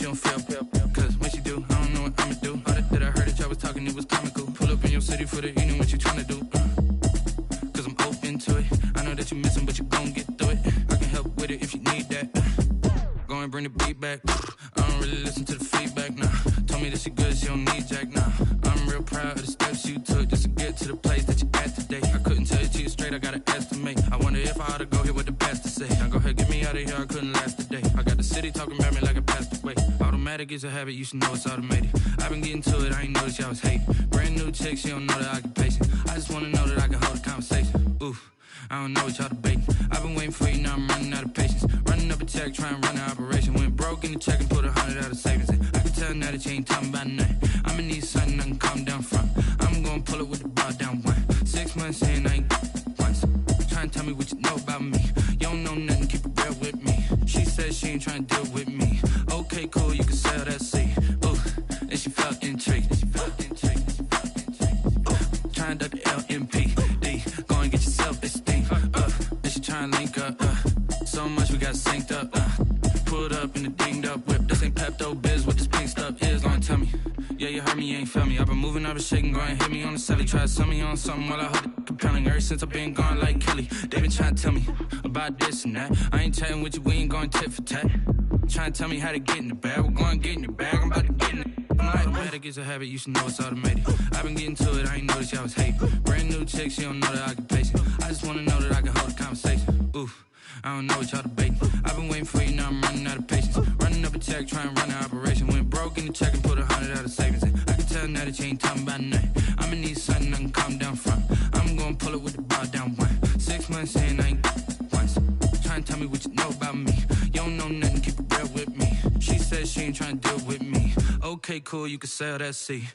she don't feel. Cause when she do, I don't know what I'ma do. All that I heard that y'all was talking, it was comical. Pull up in your city for the evening, what you tryna do? Cause I'm open to it. I know that you missing, but you gon' get through it. I can help with it if you need that. Go and bring the beat back. I don't really listen to the feedback, nah. Told me that she good, she don't need jack, nah. I'm real proud of the steps you took just to get to the place that you at today. I couldn't tell it to you straight, I gotta estimate. I wonder if I ought to go here with the pastor say. Now go ahead, get me out of here, I couldn't last a day. I got the city talking about me like a passed away. Automatic is a habit, you should know it's automated. I've been getting to it, I ain't noticed y'all was hating. Brand new chick, she don't know the occupation. I just wanna know that I can hold a conversation. Oof. I don't know what y'all debating. I've been waiting for you, now I'm running out of patience. Running up a check, trying to run an operation. Went broke in the check and put 100 out of savings in. I can tell now that you ain't talking about nothing. I'ma need something I can calm down from. I'm gonna pull it with the bar down one. 6 months in, I ain't once. Trying to tell me what you know about me. You don't know nothing, keep it real with me. She said she ain't trying to deal with me. Okay, cool, you can sell that seed. Ooh, and she felt intrigued. Trying to duck the LMPD. Go and get yourself esteem. And she trying to link up. So much we got synced up. Pulled up in the dinged up whip. This ain't Pepto Biz, what this pink stuff is. Gonna tell me. Yeah, you heard me, you ain't felt me. I've been moving, I've been shaking, go and hit me on the celly. Try to sell me on something while I hold it compelling. Ever since I've been gone like Kelly, they been trying to tell me about this and that. I ain't chatting with you, we ain't going tit for tat. Trying to tell me how to get in the bag. We're going to get in your bag, I'm about to get in it. I'm like, automatic is a habit, you should know it's automated. I've been getting to it, I ain't noticed y'all was hating. Brand new chick, she don't know the occupation. I just wanna know that I can hold a conversation. Oof. I don't know what y'all debating. I've been waiting for you, now I'm running out of patience. Running up a check, trying to run an operation. Went broke in the check and put 100 out of savings in. I can tell now that you ain't talking about nothing. I'ma need something I can calm down from. I'm gonna pull it with the bar down one. 6 months in, I ain't once. Trying to tell me what you know about me. You don't know nothing, keep it real with me. She said she ain't trying to deal with me. Okay, cool, you can sell that seed.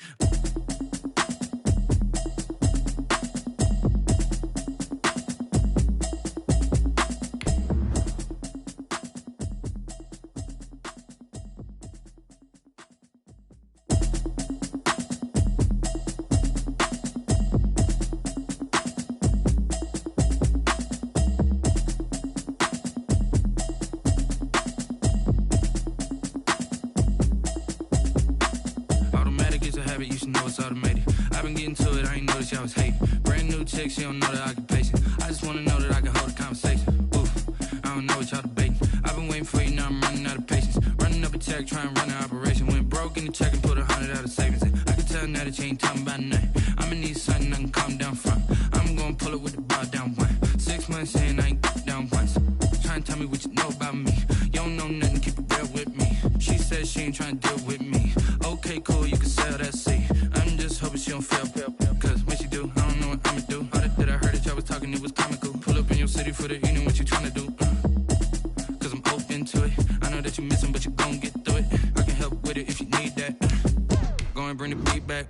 She don't know the occupation. I just wanna know that I can hold a conversation. Oof, I don't know what y'all debating. I've been waiting for you, now I'm running out of patience. Running up a check, trying to run an operation. Went broke in the check and put 100 out of savings in. I can tell now that you ain't talking about nothing. I'ma need something I can calm down from. I'm gonna pull it with the bar down one. 6 months in, I ain't down once. Trying to tell me what you know about me. You don't know nothing, keep it real with me. She said she ain't trying to deal with me. Okay, cool, you can sell that seed. I'm just hoping she don't fail. Cause when she do, I don't know what I'ma do. All that I heard that y'all was talking, it was comical. Pull up in your city for the evening, what you tryna do? Cause I'm open to it. I know that you missing, but you gon' get through it. I can help with it if you need that. Go and bring the beat back.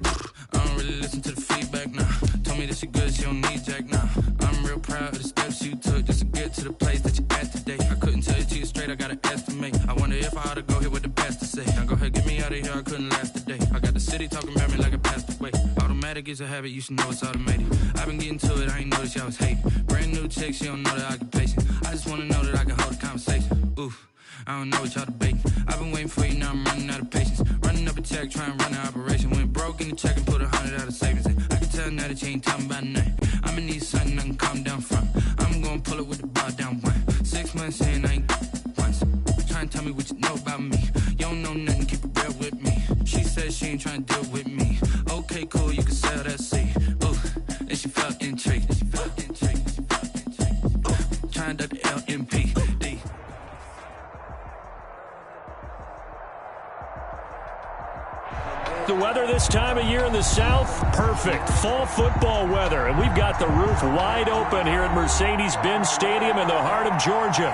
I don't really listen to the feedback, nah. Told me that she good, she don't need jack, nah. I'm real proud of the steps you took just to get to the place that you at today. I couldn't tell it to you straight, I gotta estimate. I wonder if I ought to go here with the pastor say. Now go ahead, get me out of here, I couldn't last a day. I got the city talking about me like a passed away. Automatic is a habit, you should know it's automated. I've been getting to it, I ain't noticed y'all was hating. Brand new chick, she don't know the occupation. I just wanna know that I can hold a conversation. Oof, I don't know what y'all debating. I've been waiting for you, now I'm running out of patience. Running up a check, trying to run an operation. Went broke in the check and put 100 out of savings in. I can tell now that you ain't talking about nothing. I'ma need something I can calm down from. I'm gonna pull it with the bar down one. 6 months in, I ain't once. Trying to tell me what you know about me. You don't know nothing, keep it real with me. She said she ain't trying to deal with me. Okay, cool, you can sell that seed. Ooh, and she felt intrigued. Trying to duck the LMPD. The weather this time of year in the South, perfect. Fall football weather. And we've got the roof wide open here at Mercedes-Benz Stadium in the heart of Georgia.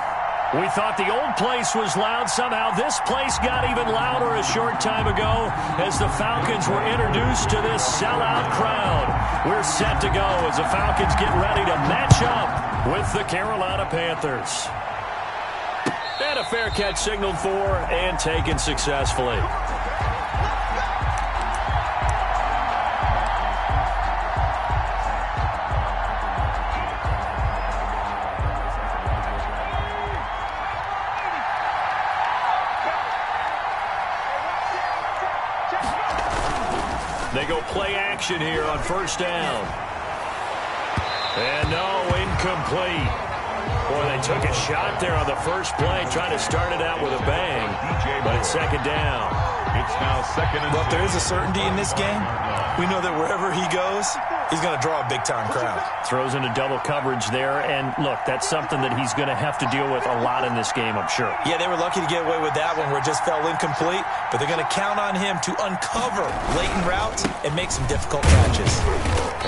We thought the old place was loud. Somehow this place got even louder a short time ago as the Falcons were introduced to this sellout crowd. We're set to go as the Falcons get ready to match up with the Carolina Panthers. And a fair catch signaled for and taken successfully. They go play action here on first down. And no, incomplete. Boy, they took a shot there on the first play, trying to start it out with a bang. But it's second down. It's now second and well, if there is a certainty in this game, we know that wherever he goes, he's going to draw a big-time crowd. Throws into double coverage there, and look, that's something that he's going to have to deal with a lot in this game, I'm sure. Yeah, they were lucky to get away with that one where it just fell incomplete, but they're going to count on him to uncover latent routes and make some difficult catches.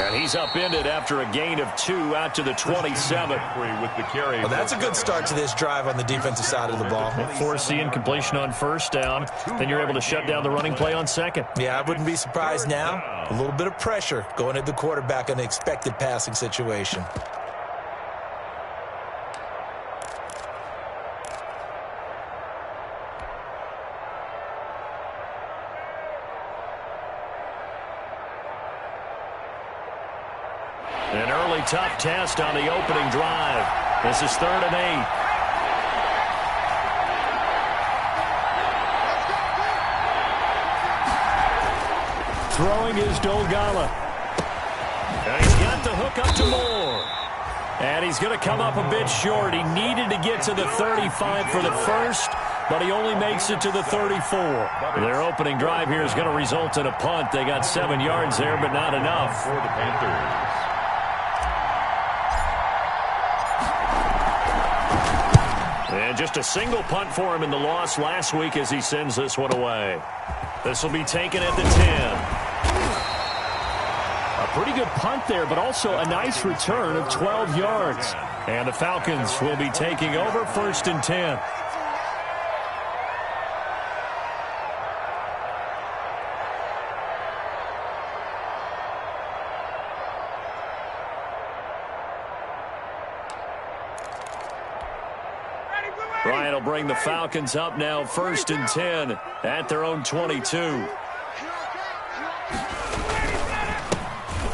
And he's upended after a gain of 2 out to the 27. with the carry. Well, that's a good start to this drive on the defensive side of the ball. Force the incompletion on first down, then you're able to shut down the running play on second. Yeah, I wouldn't be surprised now. A little bit of pressure going at the quarterback in the expected passing situation. An early tough test on the opening drive. This is 3rd and 8. Throwing is Dolgala. And he's got the hook up to Moore. And he's going to come up a bit short. He needed to get to the 35 for the first, but he only makes it to the 34. Their opening drive here is going to result in a punt. They got 7 yards there, but not enough. For the Panthers. And just a single punt for him in the loss last week as he sends this one away. This will be taken at the 10. A pretty good punt there, but also a nice return of 12 yards. And the Falcons will be taking over 1st and 10. Ryan will bring the Falcons up now 1st and 10 at their own 22.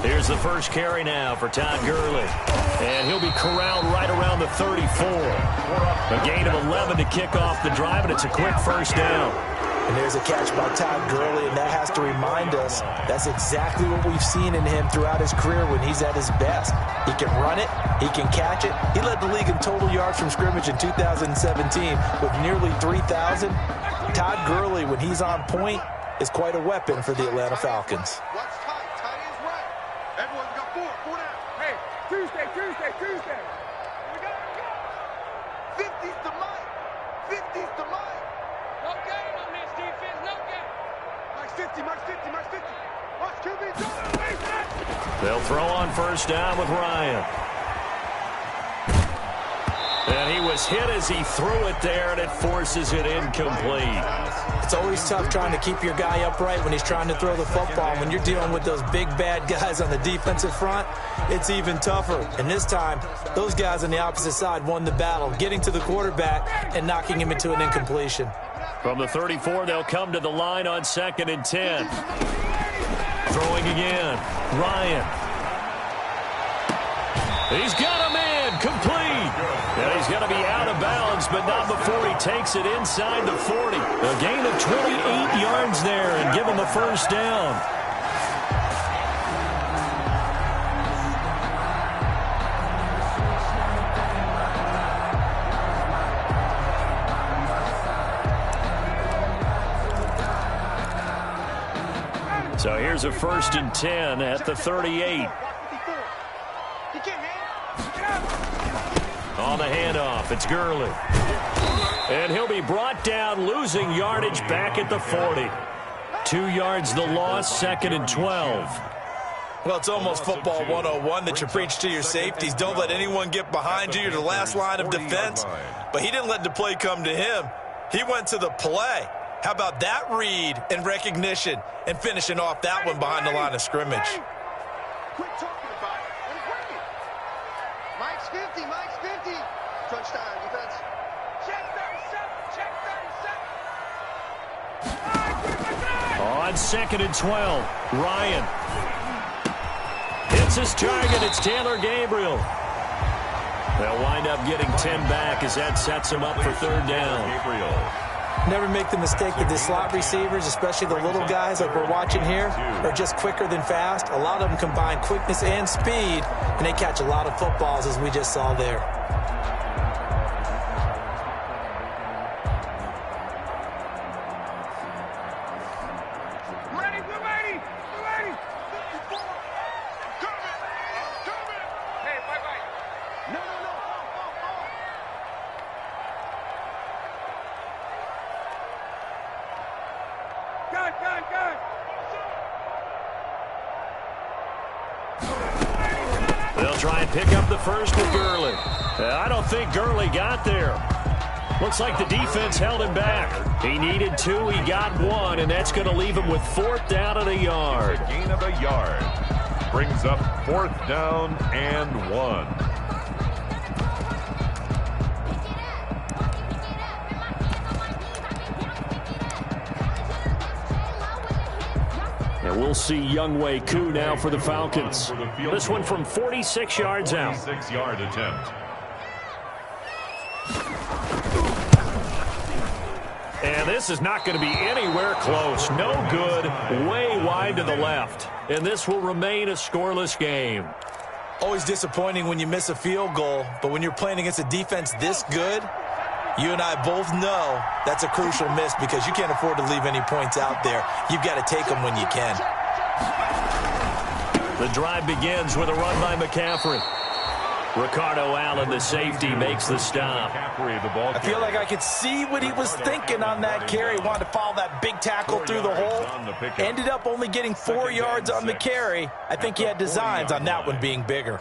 Here's the first carry now for Todd Gurley. And he'll be corralled right around the 34. A gain of 11 to kick off the drive, and it's a quick first down. And there's a catch by Todd Gurley, and that has to remind us that's exactly what we've seen in him throughout his career when he's at his best. He can run it. He can catch it. He led the league in total yards from scrimmage in 2017 with nearly 3,000. Todd Gurley, when he's on point, is quite a weapon for the Atlanta Falcons. What's tight? Tight is right. Everyone's got 4 down. Hey, Tuesday. Here we go. 50's to Mike. 50's to Mike. No game on this defense. No game. Mike's 50. Watch QB. They'll throw on first down with Ryan. And he was hit as he threw it there, and it forces it incomplete. It's always tough trying to keep your guy upright when he's trying to throw the football. When you're dealing with those big, bad guys on the defensive front, it's even tougher. And this time, those guys on the opposite side won the battle, getting to the quarterback and knocking him into an incompletion. From the 34, they'll come to the line on 2nd and 10. Throwing again. Ryan. He's got him in. Complete. And he's going to be out of bounds, but not before he takes it inside the 40. A gain of 28 yards there and give him a first down. So here's a 1st and 10 at the 38. On the handoff, it's Gurley. And he'll be brought down, losing yardage back at the 40. 2 yards the loss, 2nd and 12. Well, it's almost football 101 that you preach to your safeties. Don't let anyone get behind you. You're the last line of defense. But he didn't let the play come to him. He went to the play. How about that read and recognition and finishing off that one behind the line of scrimmage? Quit talking about it. Let it bring it. Mike's 50. Touchdown defense. Check 37. On 2nd and 12, Ryan. Hits his target. It's Taylor Gabriel. They'll wind up getting 10 back as that sets him up for 3rd down. Never make the mistake that the slot receivers, especially the little guys like we're watching here, are just quicker than fast. A lot of them combine quickness and speed, and they catch a lot of footballs, as we just saw there. They'll try and pick up the first with Gurley. I don't think Gurley got there. Looks like the defense held him back. He needed 2, he got 1, and that's going to leave him with 4th down and a yard. A gain of a yard. Brings up 4th down and 1. And we'll see Younghoe Koo now for the Falcons. This one from 46 yards out. 46-yard attempt. And this is not going to be anywhere close. No good. Way wide to the left. And this will remain a scoreless game. Always disappointing when you miss a field goal, but when you're playing against a defense this good, you and I both know that's a crucial miss because you can't afford to leave any points out there. You've got to take them when you can. The drive begins with a run by McCaffrey. Ricardo Allen, the safety, makes the stop. I feel like I could see what he was thinking on that carry. He wanted to follow that big tackle through the hole. Ended up only getting 4 yards on the carry. I think he had designs on that one being bigger.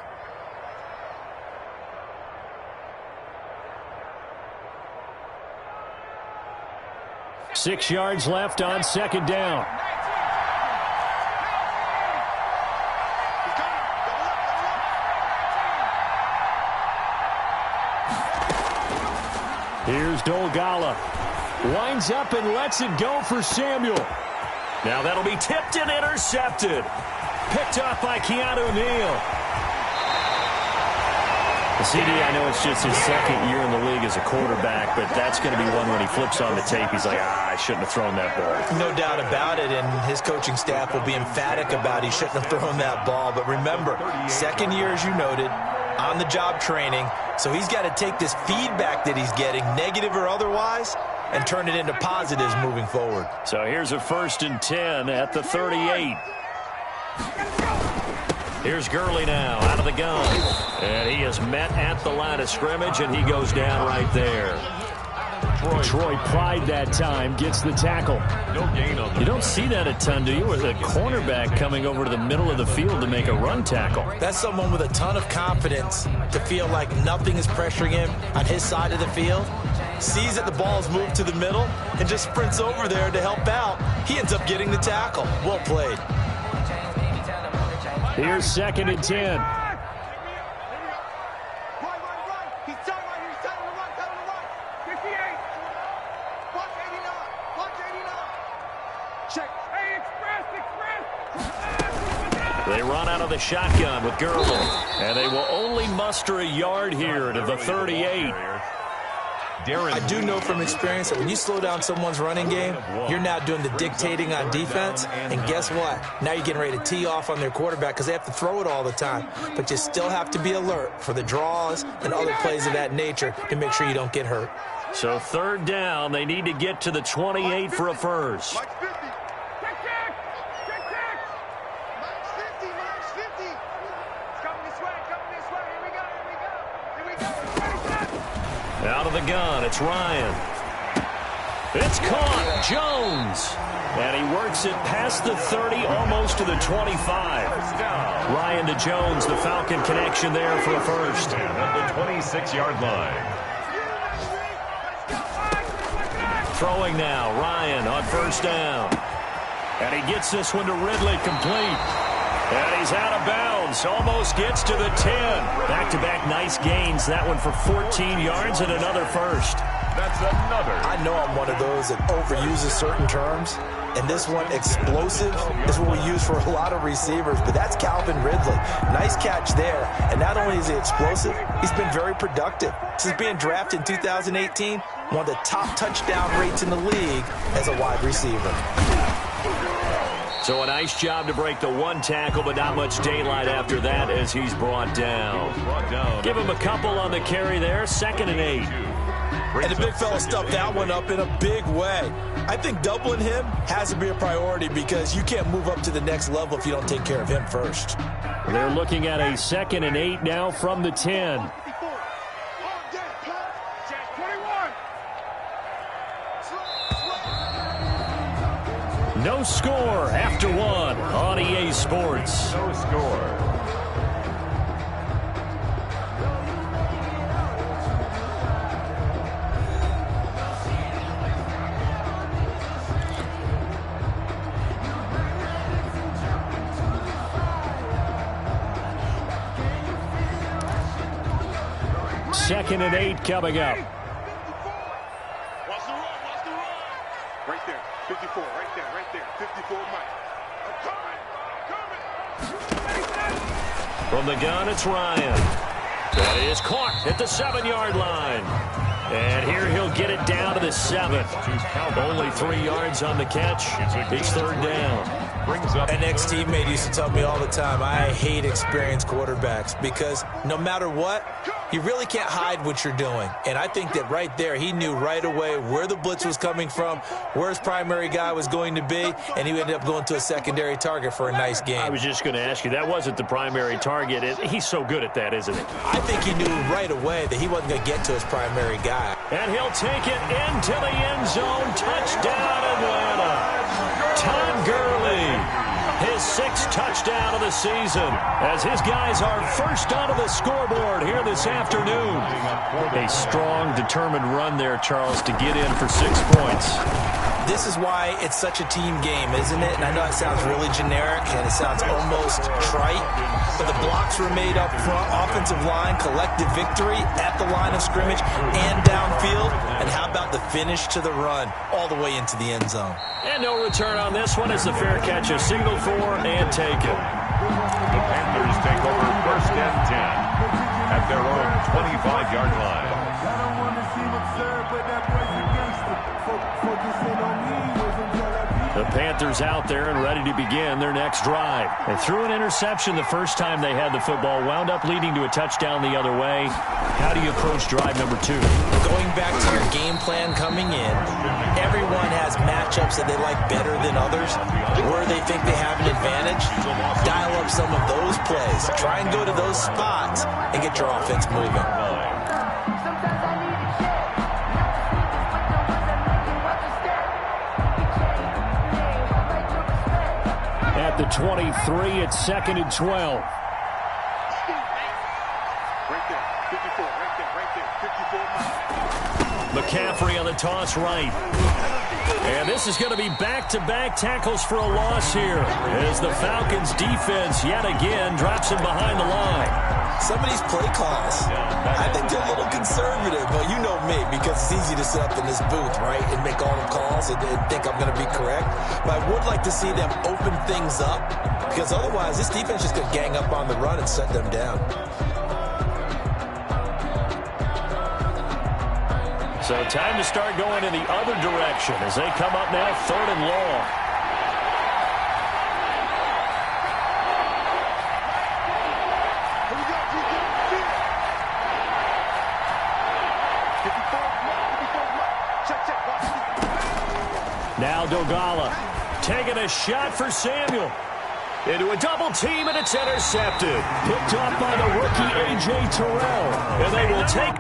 Six yards left on 2nd down. Here's Dolgala. Winds up and lets it go for Samuel. Now that'll be tipped and intercepted. Picked up by Keanu Neal. CD, I know it's just his 2nd year in the league as a quarterback, but that's going to be one when he flips on the tape. He's like, I shouldn't have thrown that ball. No doubt about it, and his coaching staff will be emphatic about he shouldn't have thrown that ball. But remember, 2nd year, as you noted, on-the-job training, so he's got to take this feedback that he's getting, negative or otherwise, and turn it into positives moving forward. So here's a 1st and 10 at the 38. Here's Gurley now out of the gun. And he is met at the line of scrimmage, and he goes down right there. Troy Pride that time gets the tackle. No gain on the You don't see that a ton, do you? With a cornerback coming over to the middle of the field to make a run tackle. That's someone with a ton of confidence to feel like nothing is pressuring him on his side of the field. Sees that the ball's moved to the middle and just sprints over there to help out. He ends up getting the tackle. Well played. Here's 2nd and 10. They run out of the shotgun with Gurley, and they will only muster a yard here to the 38. I do know from experience that when you slow down someone's running game, you're now doing the dictating on defense, and guess what? Now you're getting ready to tee off on their quarterback because they have to throw it all the time. But you still have to be alert for the draws and other plays of that nature to make sure you don't get hurt. So 3rd down, they need to get to the 28 for a first. Out of the gun, it's Ryan. It's caught, Jones. And he works it past the 30, almost to the 25. Ryan to Jones, the Falcon connection there for a first. at the 26-yard line. Throwing now, Ryan on 1st down. And he gets this one to Ridley complete. And he's out of bounds. Almost gets to the 10. Back-to-back nice gains. That one for 14 yards and another first. That's another. I know I'm one of those that overuses certain terms, and this one, explosive, is what we use for a lot of receivers, but that's Calvin Ridley. Nice catch there, and not only is he explosive, he's been very productive. Since being drafted in 2018, one of the top touchdown rates in the league as a wide receiver. So a nice job to break the one tackle, but not much daylight after that as he's brought down. Give him a couple on the carry there, 2nd and 8. And the big fella stuffed that one up in a big way. I think doubling him has to be a priority because you can't move up to the next level if you don't take care of him first. They're looking at a 2nd and 8 now from the 10. No score after one on EA Sports. No score. Second and 8 coming up. Watch the run. Right there. 54, right there. 54, Mike. I'm coming. From the gun, it's Ryan. That is caught at the 7-yard line. And here he'll get it down to the 7. Only 3 yards on the catch. It's 3rd down. An ex-teammate used to tell me all the time, I hate experienced quarterbacks because no matter what, you really can't hide what you're doing. And I think that right there, he knew right away where the blitz was coming from, where his primary guy was going to be, and he ended up going to a secondary target for a nice game. I was just going to ask you, that wasn't the primary target. He's so good at that, isn't he? I think he knew right away that he wasn't going to get to his primary guy. And he'll take it into the end zone. Touchdown, Atlanta. Todd Gurley, his 6th touchdown of the season, as his guys are first onto the scoreboard here this afternoon. A strong, determined run there, Charles, to get in for 6 points. This is why it's such a team game, isn't it? And I know it sounds really generic and it sounds almost trite, but the blocks were made up front, offensive line, collective victory at the line of scrimmage and downfield. And how about the finish to the run all the way into the end zone? And no return on this one as the fair catch is signaled for and taken. The Panthers take over 1st and 10 at their own 25-yard line. The Panthers out there and ready to begin their next drive. They threw an interception the first time they had the football, wound up leading to a touchdown the other way. How do you approach drive number 2? Going back to your game plan coming in, everyone has matchups that they like better than others, where they think they have an advantage. Dial up some of those plays. Try and go to those spots and get your offense moving. At the 23, it's 2nd and 12. Right there. 54, right there. 54, Mike. McCaffrey on the toss right. And this is going to be back-to-back tackles for a loss here as the Falcons defense yet again drops him behind the line. Some of these play calls, I think they're a little conservative, but you know me, because it's easy to sit up in this booth, right, and make all the calls and think I'm going to be correct. But I would like to see them open things up, because otherwise this defense is just going to gang up on the run and set them down. So time to start going in the other direction as they come up now 3rd and long. Now Dogala taking a shot for Samuel. Into a double team, and it's intercepted. Picked off by the rookie A.J. Terrell. And they will take...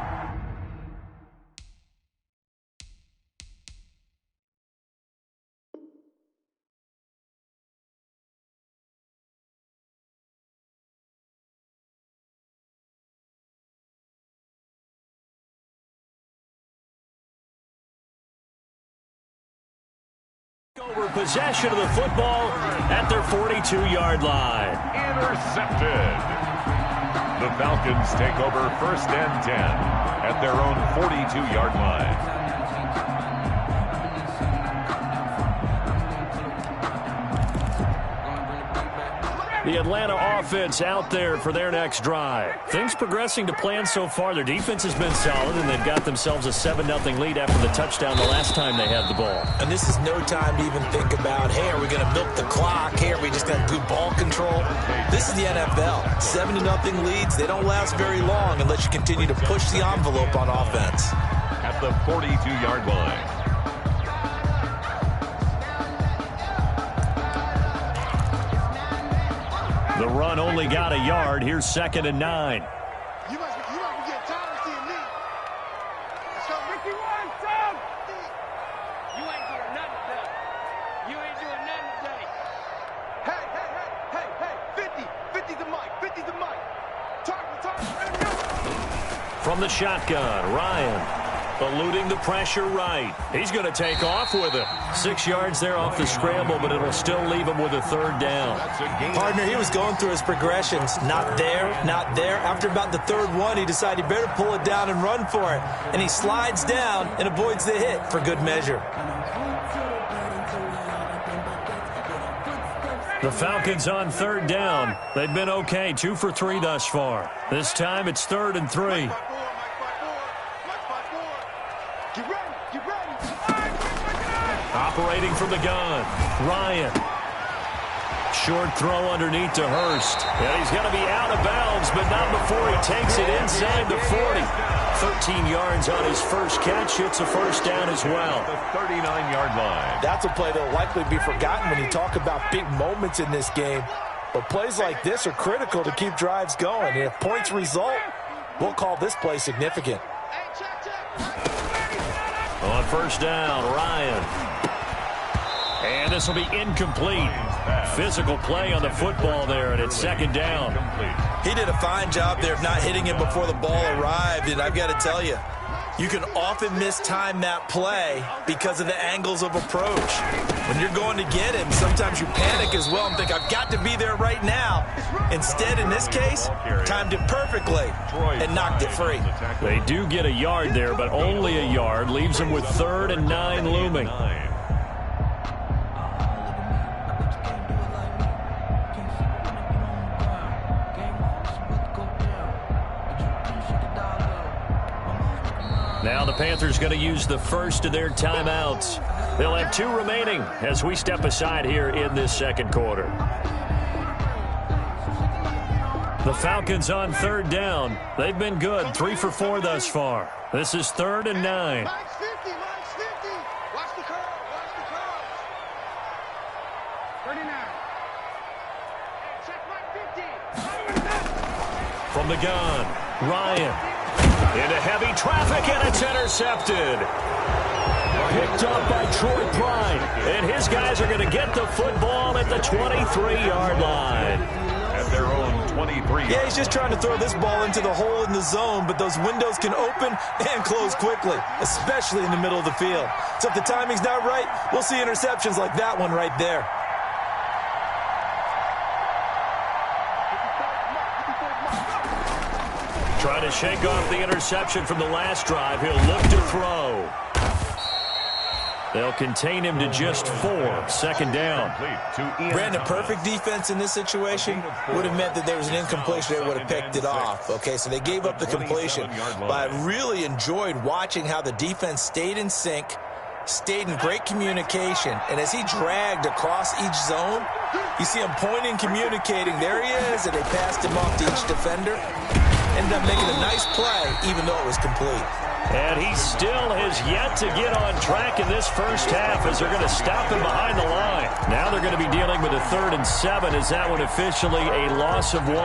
over possession of the football at their 42-yard line. Intercepted. The Falcons take over 1st and 10 at their own 42-yard line. The Atlanta offense out there for their next drive. Things progressing to plan so far. Their defense has been solid, and they've got themselves a 7-0 lead after the touchdown the last time they had the ball. And this is no time to even think about, hey, are we going to milk the clock? Hey, are we just going to do ball control? This is the NFL. 7-0 leads, they don't last very long unless you continue to push the envelope on offense. At the 42-yard line. The run only got a yard. Here's 2nd and 9. You must be getting tired of seeing me. So Ricky won some. You ain't doing nothing today. You ain't doing nothing today. Hey. 50 the mic. 50 the mic. Target. From the shotgun, Ryan eluding the pressure right. He's going to take off with it. 6 yards there off the scramble, but it'll still leave him with a 3rd down. Partner, he was going through his progressions. Not there, not there. After about the 3rd one, he decided he better pull it down and run for it. And he slides down and avoids the hit for good measure. The Falcons on 3rd down. They've been okay, 2 for 3 thus far. This time it's 3rd and 3. Get ready. Operating from the gun, Ryan. Short throw underneath to Hurst. And he's going to be out of bounds, but not before he takes it inside the 40. 13 yards on his first catch. It's a 1st down as well. The 39-yard line. That's a play that will likely be forgotten when you talk about big moments in this game. But plays like this are critical to keep drives going. And if points result, we'll call this play significant. On 1st down, Ryan. And this will be incomplete. Physical play on the football there, and it's 2nd down. He did a fine job there of not hitting him before the ball arrived, and I've got to tell you, you can often mistime that play because of the angles of approach. When you're going to get him, sometimes you panic as well and think, I've got to be there right now. Instead, in this case, timed it perfectly and knocked it free. They do get a yard there, but only a yard. Leaves them with 3rd and 9 looming. Now the Panthers going to use the first of their timeouts. They'll have 2 remaining as we step aside here in this 2nd quarter. The Falcons on 3rd down. They've been good, 3 for 4 thus far. This is 3rd and 9. Mike's 50. Watch the curve. 39. Check Mike 50. From the gun, Ryan. Into heavy traffic, and it's intercepted. Picked up by Troy Pride. And his guys are going to get the football at the 23-yard line. At their own 23. Yeah, he's just trying to throw this ball into the hole in the zone, but those windows can open and close quickly, especially in the middle of the field. So if the timing's not right, we'll see interceptions like that one right there. Trying to shake off the interception from the last drive. He'll look to throw. They'll contain him to just 4. 2nd down. Brandon, perfect defense in this situation would have meant that there was an incompletion. They would have picked it off. Okay, so they gave up the completion. But I really enjoyed watching how the defense stayed in sync, stayed in great communication. And as he dragged across each zone, you see him pointing, communicating. There he is, and they passed him off to each defender. Ended up making a nice play, even though it was complete. And he still has yet to get on track in this first half as they're going to stop him behind the line. Now they're going to be dealing with a 3rd and 7 as that one officially a loss of 1.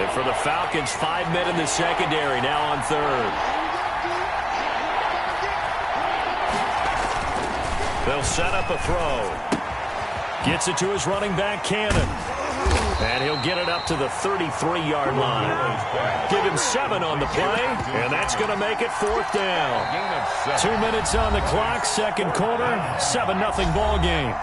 And for the Falcons, 5 men in the secondary now on 3rd. They'll set up a throw. Gets it to his running back, Cannon. And he'll get it up to the 33-yard line. Give him 7 on the play, and that's going to make it 4th down. 2 minutes on the clock, 2nd quarter, 7-0 ball game.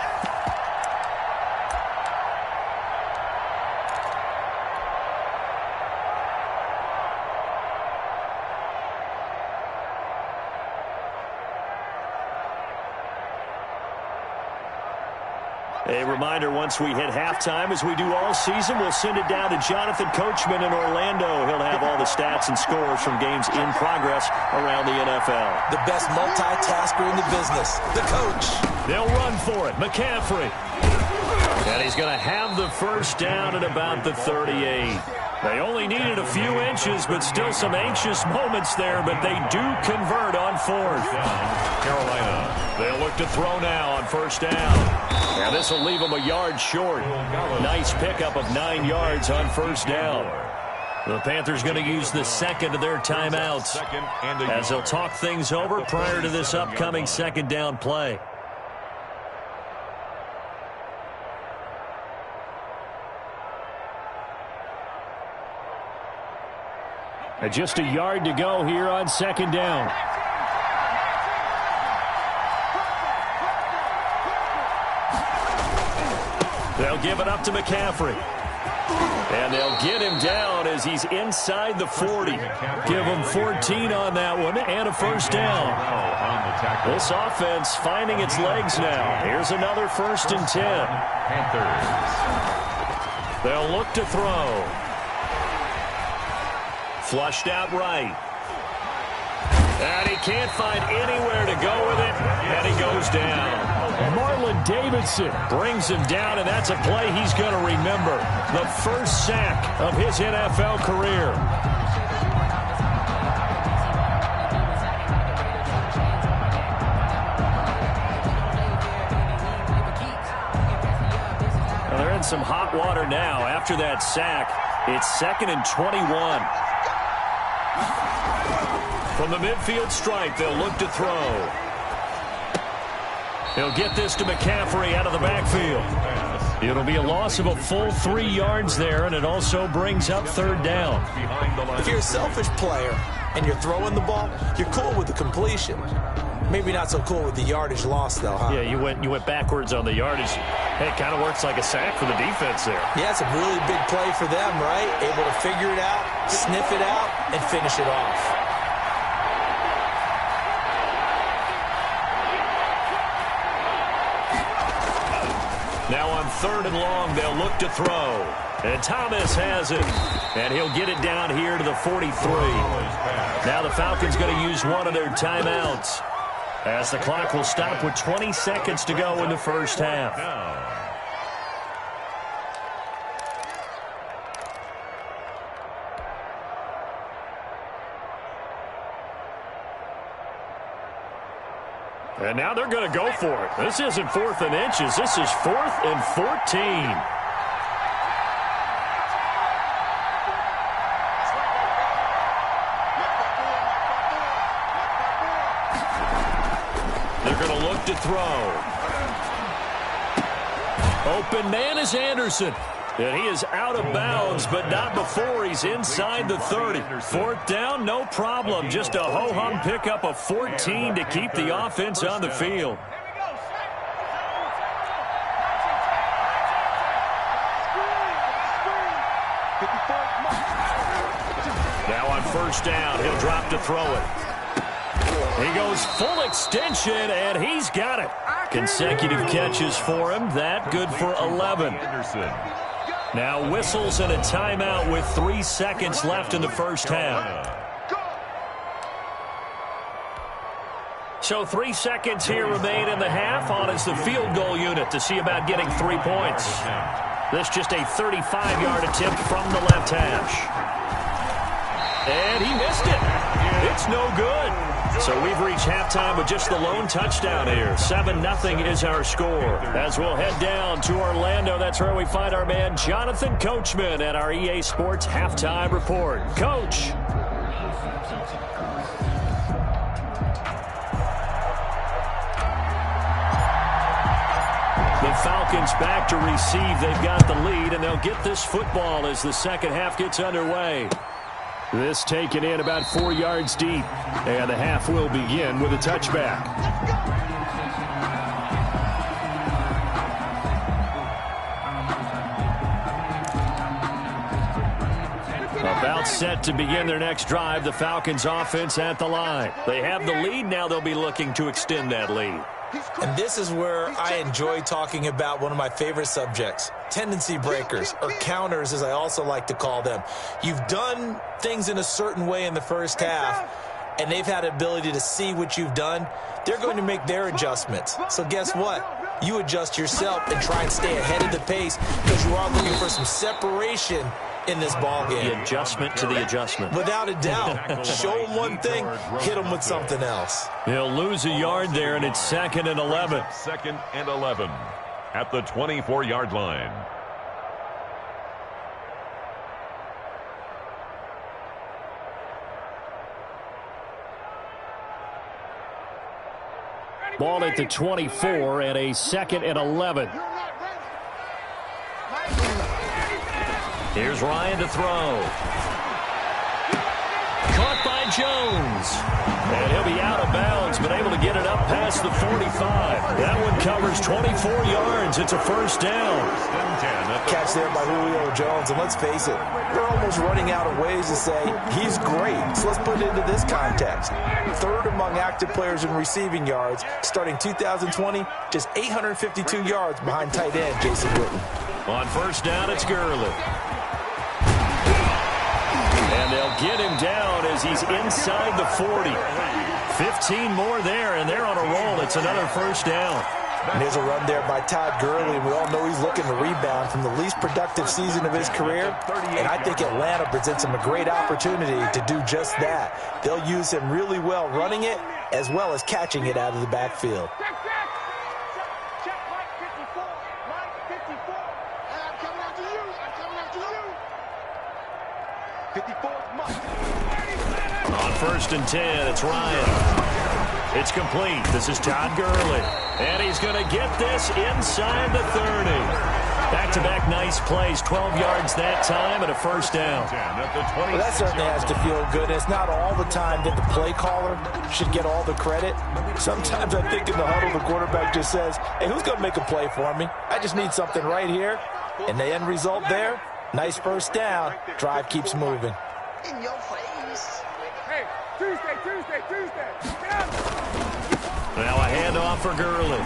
A reminder, once we hit halftime, as we do all season, we'll send it down to Jonathan Coachman in Orlando. He'll have all the stats and scores from games in progress around the NFL. The best multitasker in the business, the coach. They'll run for it. McCaffrey. And he's going to have the first down at about the 38. They only needed a few inches, but still some anxious moments there, but they do convert on fourth. Carolina. They'll look to throw now on first down. And this will leave them a yard short. Nice pickup of 9 yards on first down. The Panthers going to use the second of their timeouts as they'll talk things over prior to this upcoming second down play. And just a yard to go here on second down. They'll give it up to McCaffrey. And they'll get him down as he's inside the 40. Give him 14 on that one and a first down. This offense finding its legs now. Here's another 1st and 10. Panthers. They'll look to throw. Flushed out right. And he can't find anywhere to go with it. And he goes down. Marlon Davidson brings him down, and that's a play he's going to remember. The first sack of his NFL career. Well, they're in some hot water now. After that sack, it's 2nd and 21. From the midfield stripe, they'll look to throw. He'll get this to McCaffrey out of the backfield. It'll be a loss of a full 3 yards there, and it also brings up third down. If you're a selfish player and you're throwing the ball, you're cool with the completion. Maybe not so cool with the yardage loss, though, huh? Yeah, you went backwards on the yardage. Hey, it kind of works like a sack for the defense there. Yeah, it's a really big play for them, right? Able to figure it out, sniff it out, and finish it off. Now on 3rd and long, they'll look to throw. And Thomas has it. And he'll get it down here to the 43. Now the Falcons going to use one of their timeouts, as the clock will stop with 20 seconds to go in the first half. And now they're going to go for it. This isn't 4th and inches. This is 4th and 14. They're going to look to throw. Open man is Anderson. And he is out of bounds, but not before he's inside the 30. 4th down, no problem. Just a ho-hum pickup of 14 to keep the offense on the field. Now on first down, he'll drop to throw it. He goes full extension, and he's got it. Consecutive catches for him. That good for 11. Now whistles and a timeout with 3 seconds left in the first half. So 3 seconds here remain in the half. On is the field goal unit to see about getting 3 points. This just a 35-yard attempt from the left hash. And he missed it. It's no good. So we've reached halftime with just the lone touchdown here. 7-0 is our score. As we'll head down to Orlando, that's where we find our man Jonathan Coachman at our EA Sports Halftime Report. Coach. The Falcons back to receive. They've got the lead, and they'll get this football as the second half gets underway. This taken in about 4 yards deep, and the half will begin with a touchback. About set to begin their next drive, the Falcons offense at the line. They have the lead, now they'll be looking to extend that lead. And this is where I enjoy talking about one of my favorite subjects, tendency breakers, or counters as I also like to call them. You've done things in a certain way in the first half, and they've had the ability to see what you've done. They're going to make their adjustments. So guess what? You adjust yourself and try and stay ahead of the pace because you are looking for some separation in this ball game. The adjustment to the adjustment. Without a doubt. Show them one thing, hit them with something else. He'll lose a yard there, and it's 2nd and 11. 2nd and 11 at the 24-yard line. Ball at the 24 and a 2nd and 11. Here's Ryan to throw. Caught by Jones. And he'll be out of bounds, but able to get it up past the 45. That one covers 24 yards. It's a first down. Catch there by Julio Jones, and let's face it, they're almost running out of ways to say he's great. So let's put it into this context. 3rd among active players in receiving yards, starting 2020, just 852 yards behind tight end Jason Witten. On first down, it's Gurley. And they'll get him down as he's inside the 40. 15 more there, and they're on a roll. It's another first down. And there's a run there by Todd Gurley, and we all know he's looking to rebound from the least productive season of his career. And I think Atlanta presents him a great opportunity to do just that. They'll use him really well running it as well as catching it out of the backfield. On 1st and 10, it's Ryan. It's complete. This is Todd Gurley. And he's going to get this inside the 30. Back-to-back nice plays, 12 yards that time and a first down. Well, that certainly has to feel good. It's not all the time that the play caller should get all the credit. Sometimes I think in the huddle, the quarterback just says, hey, who's going to make a play for me? I just need something right here. And the end result there, nice first down. Drive keeps moving. In your face. Hey, Tuesday. Now a handoff for Gurley.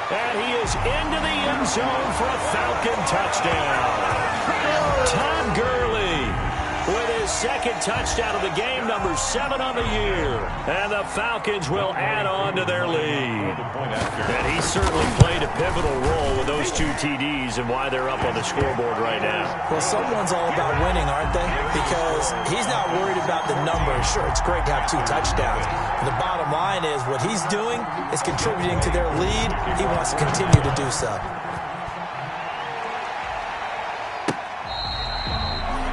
And he is into the end zone for a Falcon touchdown. Todd Gurley with his 2nd touchdown of the game, number 7 on the year. And the Falcons will add on to their lead. And he certainly played a pivotal role with those 2 TDs and why they're up on the scoreboard right now. Well, someone's all about winning, aren't they? Because he's not worried about the numbers. Sure, it's great to have 2 touchdowns. But the bottom line is what he's doing is contributing to their lead. He wants to continue to do so.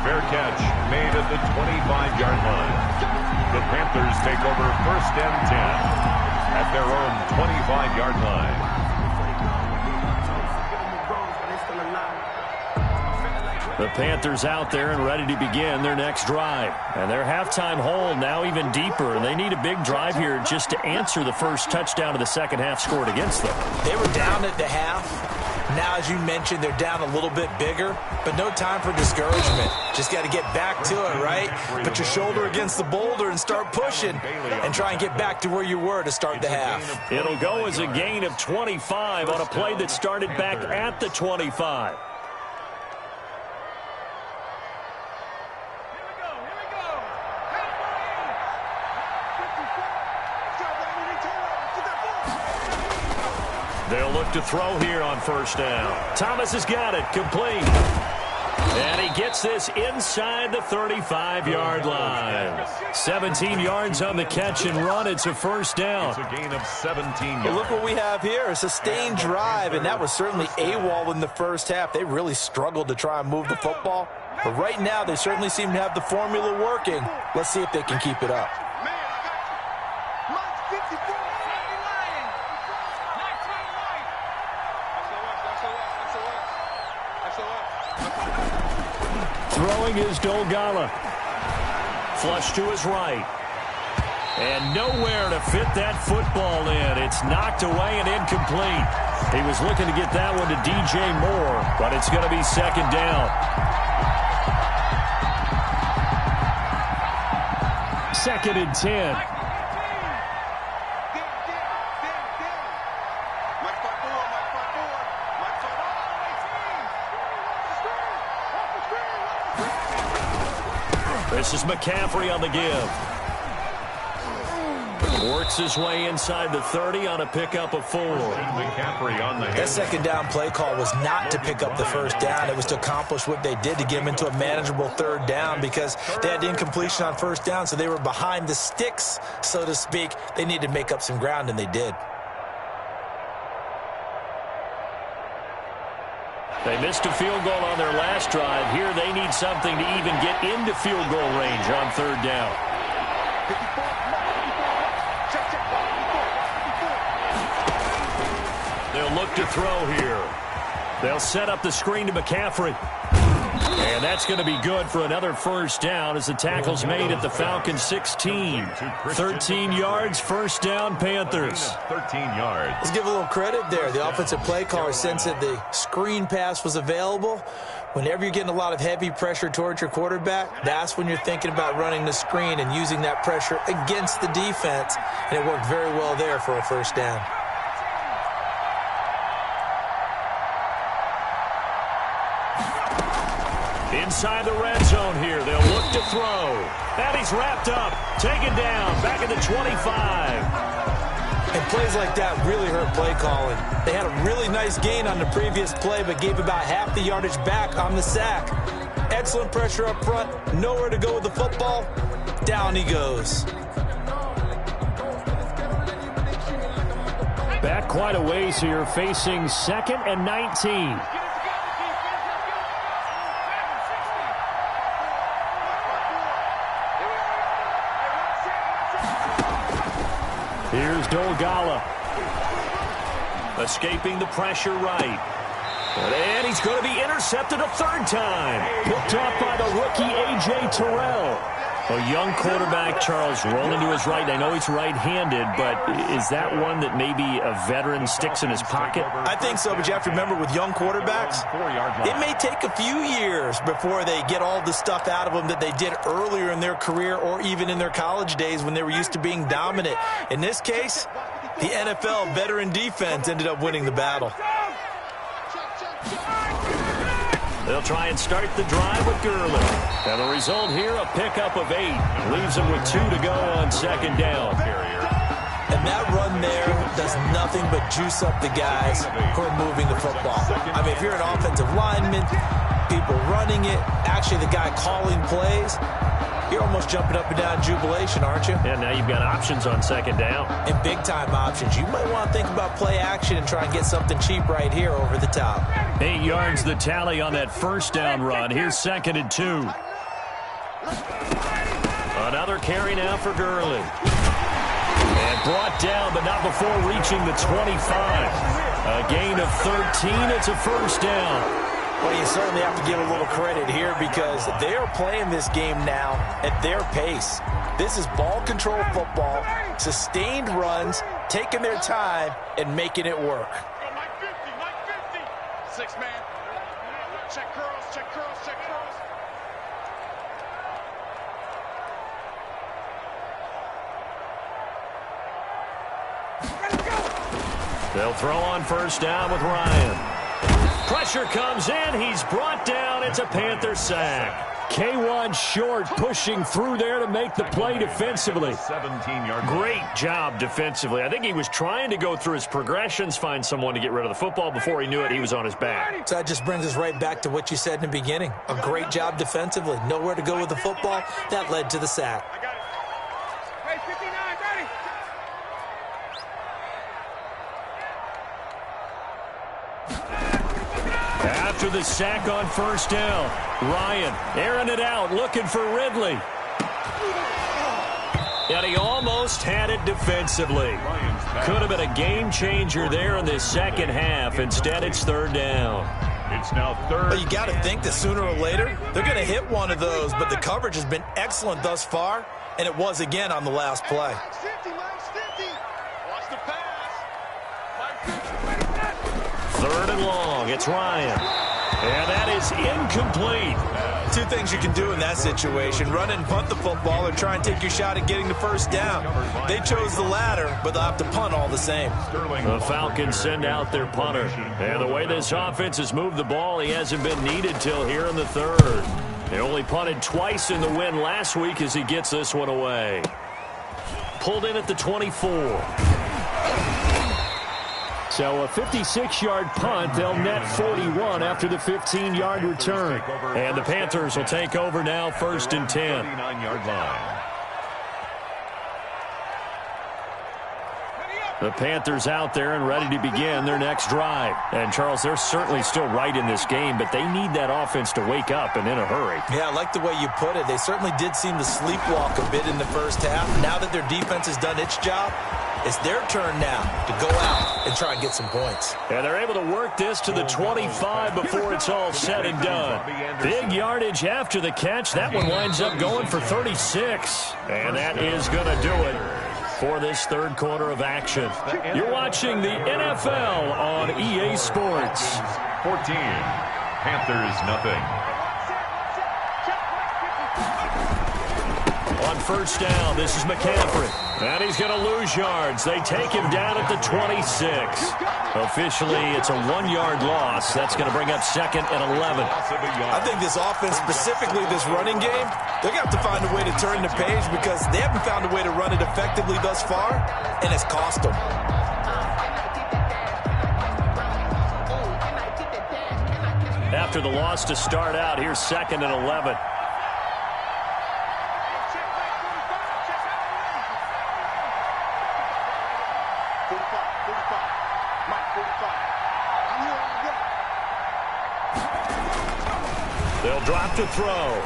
Fair catch made at the 25-yard line. The Panthers take over 1st and 10 at their own 25-yard line. The Panthers out there and ready to begin their next drive. And their halftime hole now even deeper. And they need a big drive here just to answer the first touchdown of the second half scored against them. They were down at the half. Now, as you mentioned, they're down a little bit bigger, but no time for discouragement. Just got to get back to it, right? Put your shoulder against the boulder and start pushing and try and get back to where you were to start the half. It'll go as a gain of 25 on a play that started back at the 25. They'll look to throw here on first down. Thomas has got it, complete. And he gets this inside the 35-yard line. 17 yards on the catch and run. It's a first down. It's a gain of 17 yards. Well, look what we have here, a sustained drive, and that was certainly AWOL in the first half. They really struggled to try and move the football. But right now, they certainly seem to have the formula working. Let's see if they can keep it up. Throwing is Dolgala. Flush to his right. And nowhere to fit that football in. It's knocked away and incomplete. He was looking to get that one to DJ Moore, but it's going to be second down. Second and 10. This is McCaffrey on the give. Works his way inside the 30 on a pickup of 4. McCaffrey on the That second down play call was not to pick up the first down. It was to accomplish what they did to get them into a manageable third down because they had incompletion on first down, so they were behind the sticks, so to speak. They needed to make up some ground, and they did. They missed a field goal on their last drive. Here they need something to even get into field goal range on third down. They'll look to throw here. They'll set up the screen to McCaffrey. And that's going to be good for another first down as the tackle's made at the Falcons' 16. 13 yards, first down, Panthers. 13 yards. Let's give a little credit there. The offensive play caller sensed that the screen pass was available. Whenever you're getting a lot of heavy pressure towards your quarterback, that's when you're thinking about running the screen and using that pressure against the defense. And it worked very well there for a first down. Inside the red zone here, they'll look to throw. And he's wrapped up, taken down, back at the 25. And plays like that really hurt play calling. They had a really nice gain on the previous play, but gave about half the yardage back on the sack. Excellent pressure up front, nowhere to go with the football. Down he goes. Back quite a ways here, facing 2nd and 19. Here's Dolgala. Escaping the pressure right. And he's going to be intercepted a third time. Picked off by the rookie A.J. Terrell. A young quarterback, Charles, rolling to his right. I know he's right-handed, but is that one that maybe a veteran sticks in his pocket? I think so, but you have to remember with young quarterbacks, it may take a few years before they get all the stuff out of them that they did earlier in their career or even in their college days when they were used to being dominant. In this case, the NFL veteran defense ended up winning the battle. They'll try and start the drive with Gurley. And the result here, a pickup of 8. Leaves them with 2 to go on second down. And that run there does nothing but juice up the guys who are moving the football. I mean, if you're an offensive lineman, people running it, actually the guy calling plays, you're almost jumping up and down in jubilation, aren't you? And now you've got options on second down. And big-time options. You might want to think about play action and try and get something cheap right here over the top. 8 yards the tally on that first down run. Here's 2nd and 2. Another carry now for Gurley. And brought down, but not before reaching the 25. A gain of 13. It's a first down. Well, you certainly have to give a little credit here because they are playing this game now at their pace. This is ball control football, sustained runs, taking their time, and making it work. Mike 50, Mike 50. 6 man. Check curls, check curls, check curls. They'll throw on first down with Ryan. Pressure comes in. He's brought down. It's a Panther sack. K1 short, pushing through there to make the play defensively. 17-yard. Great job defensively. I think he was trying to go through his progressions, find someone to get rid of the football. Before he knew it, he was on his back. So that just brings us right back to what you said in the beginning. A great job defensively. Nowhere to go with the football. That led to the sack. I got it. Hey, 59, ready. After the sack on first down, Ryan airing it out, looking for Ridley. And he almost had it defensively. Could have been a game changer there in this second half. Instead, it's third down. It's now third. But you got to think that sooner or later, they're going to hit one of those, but the coverage has been excellent thus far, and it was again on the last play. 50, Mike's 50. Watch the pass. Third and long, it's Ryan. And that is incomplete. Two things you can do in that situation, run and punt the football or try and take your shot at getting the first down. They chose the latter, but they'll have to punt all the same. The Falcons send out their punter. And the way this offense has moved the ball, he hasn't been needed till here in the third. He only punted twice in the win last week as he gets this one away. Pulled in at the 24. So a 56-yard punt. They'll net 41 after the 15-yard return. And the Panthers will take over now, 1st and 10. 39-yard line. The Panthers out there and ready to begin their next drive. And, Charles, they're certainly still right in this game, but they need that offense to wake up and in a hurry. Yeah, I like the way you put it. They certainly did seem to sleepwalk a bit in the first half. Now that their defense has done its job, it's their turn now to go out and try and get some points. And they're able to work this to the 25 before it's all said and done. Big yardage after the catch. That one winds up going for 36. And that is going to do it for this third quarter of action. You're watching the NFL on EA Sports. 14. Panthers nothing. On first down, this is McCaffrey. And he's going to lose yards. They take him down at the 26. Officially, it's a 1-yard loss. That's going to bring up 2nd and 11. I think this offense, specifically this running game, they're going to have to find a way to turn the page because they haven't found a way to run it effectively thus far, and it's cost them. After the loss to start out, here's 2nd and 11. They'll drop to throw.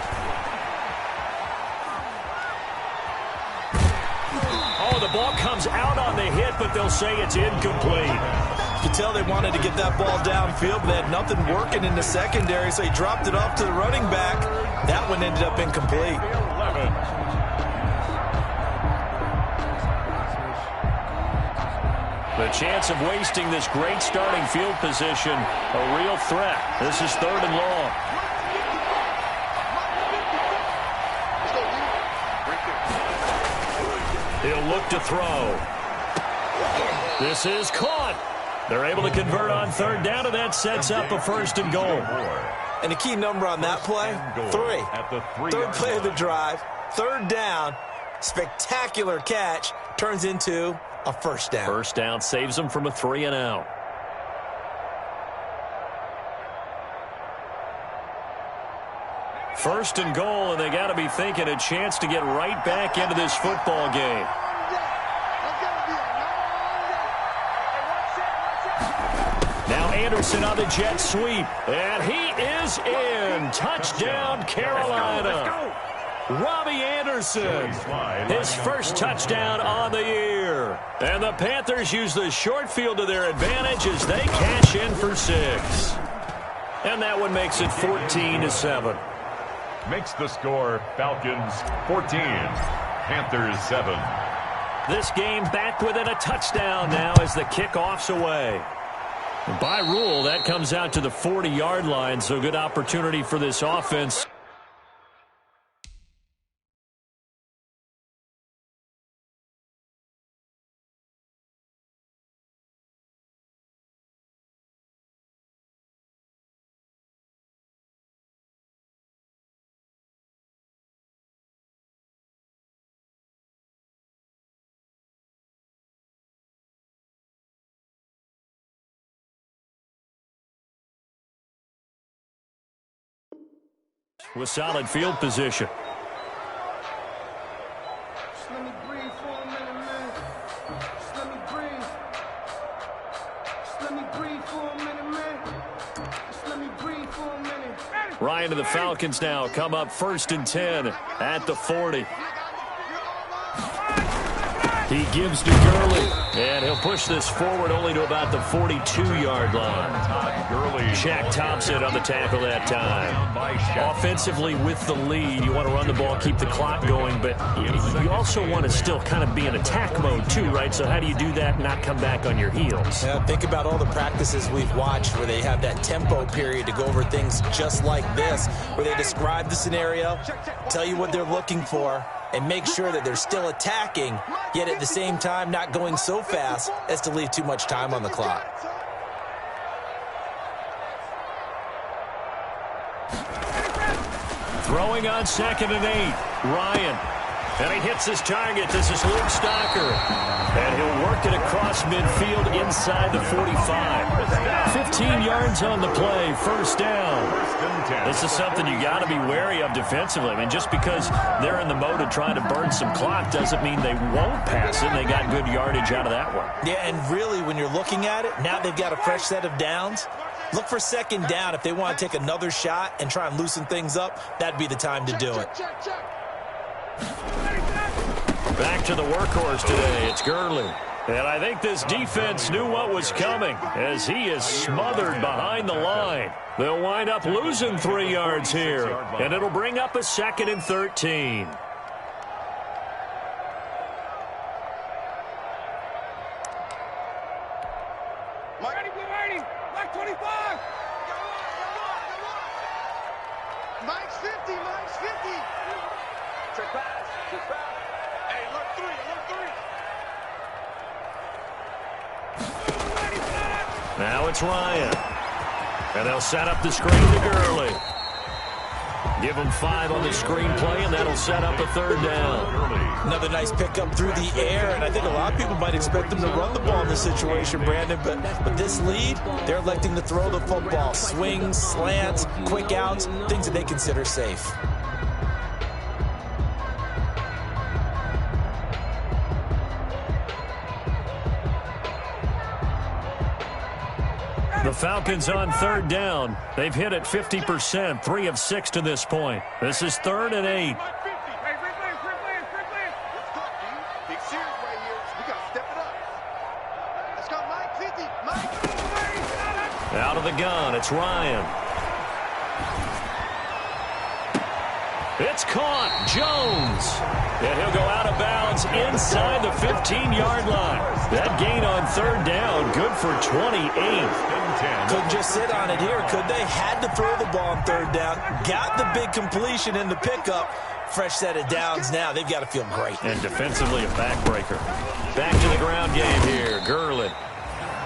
Oh, the ball comes out on the hit, but they'll say it's incomplete. You can tell they wanted to get that ball downfield, but they had nothing working in the secondary, so he dropped it off to the running back. That one ended up incomplete. The chance of wasting this great starting field position, a real threat. This is 3rd and long. He'll look to throw. This is caught. They're able to convert on 3rd down, and that sets up a 1st and goal. And the key number on that play, 3. Third play of the drive, 3rd down, spectacular catch, turns into a 1st down. 1st down saves them from a 3 and out. First and goal, and they got to be thinking a chance to get right back into this football game. Now Anderson on the jet sweep, and he is in. Touchdown, Carolina. Robbie Anderson, his first touchdown on the year. And the Panthers use the short field to their advantage as they cash in for 6. And that one makes it 14-7. Makes the score Falcons 14, Panthers 7. This game back within a touchdown now as the kickoff's away. By rule, that comes out to the 40-yard line, so good opportunity for this offense. With solid field position. Just let me breathe for a minute, man. Just let me breathe. Just let me breathe for a minute, man. Just let me breathe for a minute. Ryan to the Falcons now come up 1st and 10 at the 40. He gives to Gurley, and he'll push this forward only to about the 42-yard line. Shaq Thompson on the tackle that time. Offensively with the lead, you want to run the ball, keep the clock going, but you also want to still kind of be in attack mode too, right? So how do you do that and not come back on your heels? Yeah, think about all the practices we've watched where they have that tempo period to go over things just like this, where they describe the scenario, tell you what they're looking for, and make sure that they're still attacking, yet at the same time not going so fast as to leave too much time on the clock. Throwing on 2nd and 8. Ryan. And he hits his target. This is Luke Stocker. And he'll work it across midfield inside the 45. 15 yards on the play. First down. This is something you got to be wary of defensively. I mean, just because they're in the mode of trying to burn some clock doesn't mean they won't pass it. They got good yardage out of that one. Yeah, and really, when you're looking at it, now they've got a fresh set of downs. Look for 2nd down. If they want to take another shot and try and loosen things up, that'd be the time to do it. Back to the workhorse today. It's Gurley. And I think this defense knew what was coming as he is smothered behind the line. They'll wind up losing 3 yards here, and it'll bring up a 2nd and 13. Mike 25. Mike's 50. Mike's 50. Check pass. Check pass. Hey, look 3. Now it's Ryan. And they'll set up the screen to Gurley. Give him 5 on the screen play, and that'll set up a 3rd down. Another nice pickup through the air, and I think a lot of people might expect them to run the ball in this situation, Brandon, but this lead, they're electing to throw the football. Swings, slants, quick outs, things that they consider safe. The Falcons on 3rd down. They've hit it 50%, 3 of 6 to this point. This is 3rd and 8. Let's go, Mike 50. Mike. Out of the gun, it's Ryan. It's caught. Jones. And he'll go out of bounds inside the 15-yard line. That gain on 3rd down, good for 28. Couldn't just sit on it here, could they? Had to throw the ball on 3rd down. Got the big completion in the pickup. Fresh set of downs now. They've got to feel great. And defensively a backbreaker. Back to the ground game here. Gurley.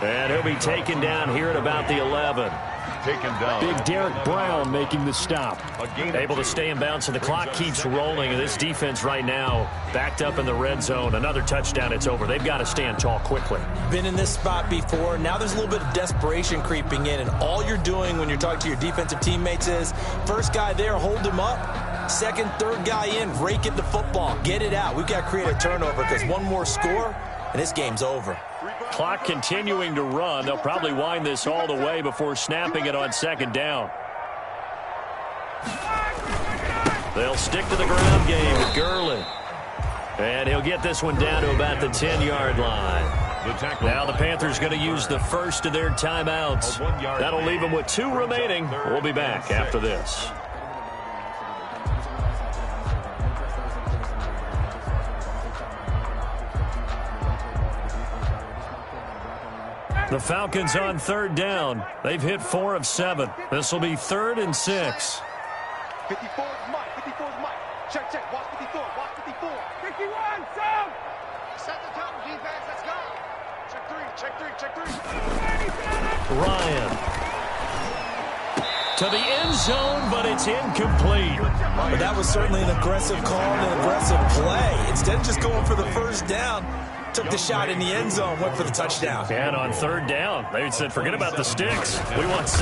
And he'll be taken down here at about the 11. Taken down. Big Derek Brown making the stop. Able to stay in bounds, and the clock keeps rolling. And this defense right now backed up in the red zone. Another touchdown, it's over. They've got to stand tall quickly. Been in this spot before. Now there's a little bit of desperation creeping in, and all you're doing when you're talking to your defensive teammates is first guy there, hold him up. 2nd, 3rd guy in, rake it the football. Get it out. We've got to create a turnover because one more score, and this game's over. Clock continuing to run. They'll probably wind this all the way before snapping it on 2nd down. They'll stick to the ground game with Gurley. And he'll get this one down to about the 10-yard line. Now the Panthers going to use the first of their timeouts. That'll leave them with 2 remaining. We'll be back after this. The Falcons on 3rd down. They've hit 4 of 7. This will be 3rd and 6. 54 is Mike. 54 is Mike. Check, check. Watch 54. Watch 54. 51, son. Set the tone, defense. Let's go. Check 3. Check 3. Check 3. Ryan. To the end zone, but it's incomplete. But that was certainly an aggressive call and an aggressive play. Instead of just going for the first down, took the shot in the end zone, went for the touchdown. And on 3rd down, they said, forget about the sticks. We want 6.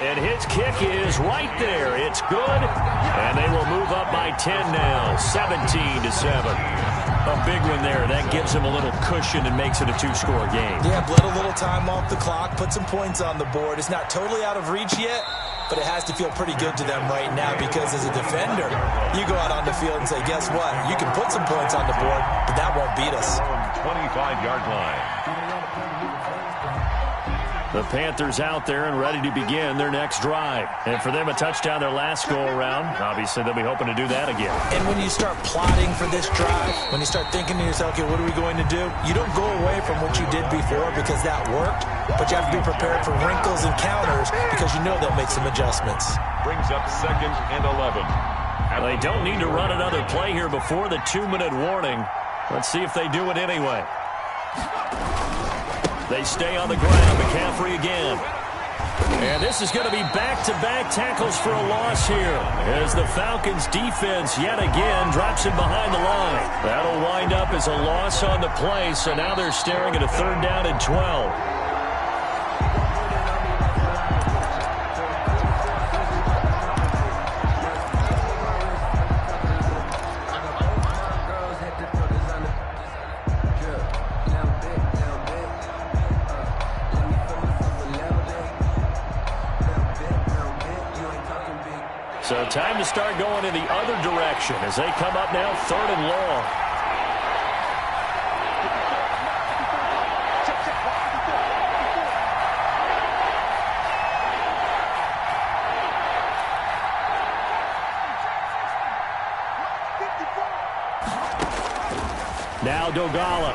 And his kick is right there. It's good. And they will move up by 10 now, 17-7. A big one there. That gives them a little cushion and makes it a 2-score game. Yeah, bled a little time off the clock, put some points on the board. It's not totally out of reach yet, but it has to feel pretty good to them right now because as a defender, you go out on the field and say, guess what? You can put some points on the board, but that won't beat us. 25-yard line. The Panthers out there and ready to begin their next drive. And for them, a touchdown their last go-around. Obviously, they'll be hoping to do that again. And when you start plotting for this drive, when you start thinking to yourself, okay, what are we going to do? You don't go away from what you did before because that worked, but you have to be prepared for wrinkles and counters because you know they'll make some adjustments. Brings up 2nd and 11. They don't need to run another play here before the 2-minute warning. Let's see if they do it anyway. They stay on the ground. McCaffrey again. And this is going to be back-to-back tackles for a loss here as the Falcons defense yet again drops him behind the line. That'll wind up as a loss on the play, so now they're staring at a 3rd down and 12. So time to start going in the other direction as they come up now 3rd and long. Now Dogala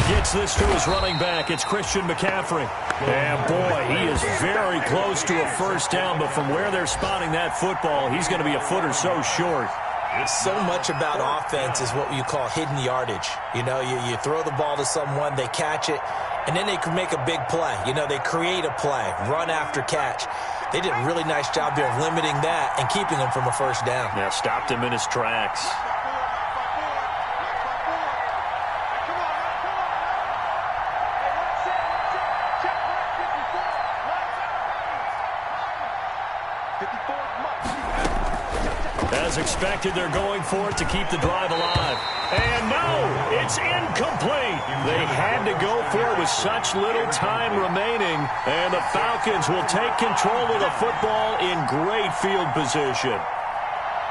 gets this to his running back. It's Christian McCaffrey. And, boy, he is very close to a 1st down, but from where they're spotting that football, he's going to be a foot or so short. So much about offense is what you call hidden yardage. You know, you throw the ball to someone, they catch it, and then they can make a big play. You know, they create a play, run after catch. They did a really nice job there of limiting that and keeping him from a 1st down. Yeah, stopped him in his tracks. As expected, they're going for it to keep the drive alive. And no, it's incomplete. They had to go for it with such little time remaining. And the Falcons will take control of the football in great field position.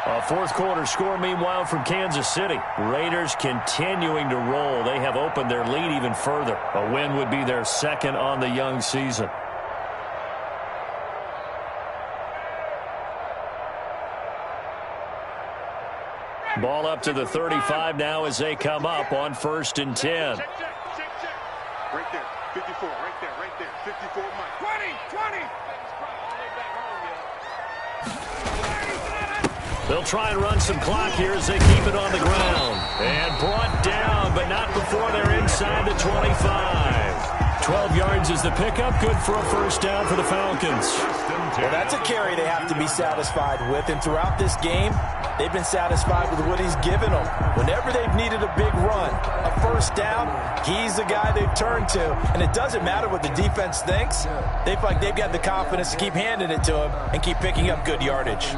A 4th quarter score, meanwhile, from Kansas City. Raiders continuing to roll. They have opened their lead even further. A win would be their 2nd on the young season. Ball up to the 35 now as they come up on 1st and 10. Check. Right there, 54, right there, 54, Mike. 20. They'll try and run some clock here as they keep it on the ground. And brought down, but not before they're inside the 25. 12 yards is the pickup, good for a 1st down for the Falcons. Well, that's a carry they have to be satisfied with, and throughout this game, they've been satisfied with what he's given them. Whenever they've needed a big run, a 1st down, he's the guy they've turned to. And it doesn't matter what the defense thinks. They feel like they've got the confidence to keep handing it to him and keep picking up good yardage.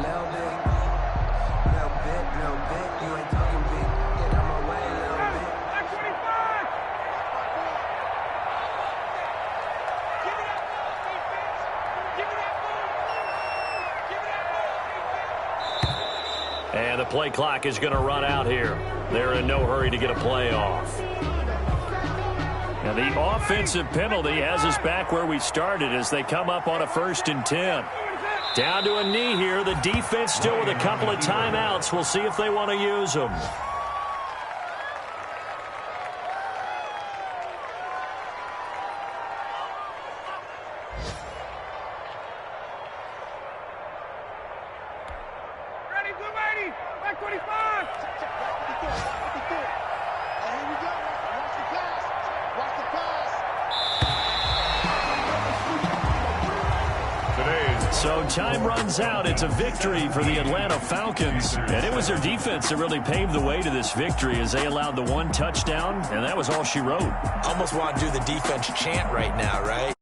And the play clock is going to run out here. They're in no hurry to get a play off. And the offensive penalty has us back where we started as they come up on a 1st and 10. Down to a knee here. The defense still with a couple of timeouts. We'll see if they want to use them. So time runs out. It's a victory for the Atlanta Falcons. And it was their defense that really paved the way to this victory as they allowed the 1 touchdown, and that was all she wrote. Almost want to do the defense chant right now, right?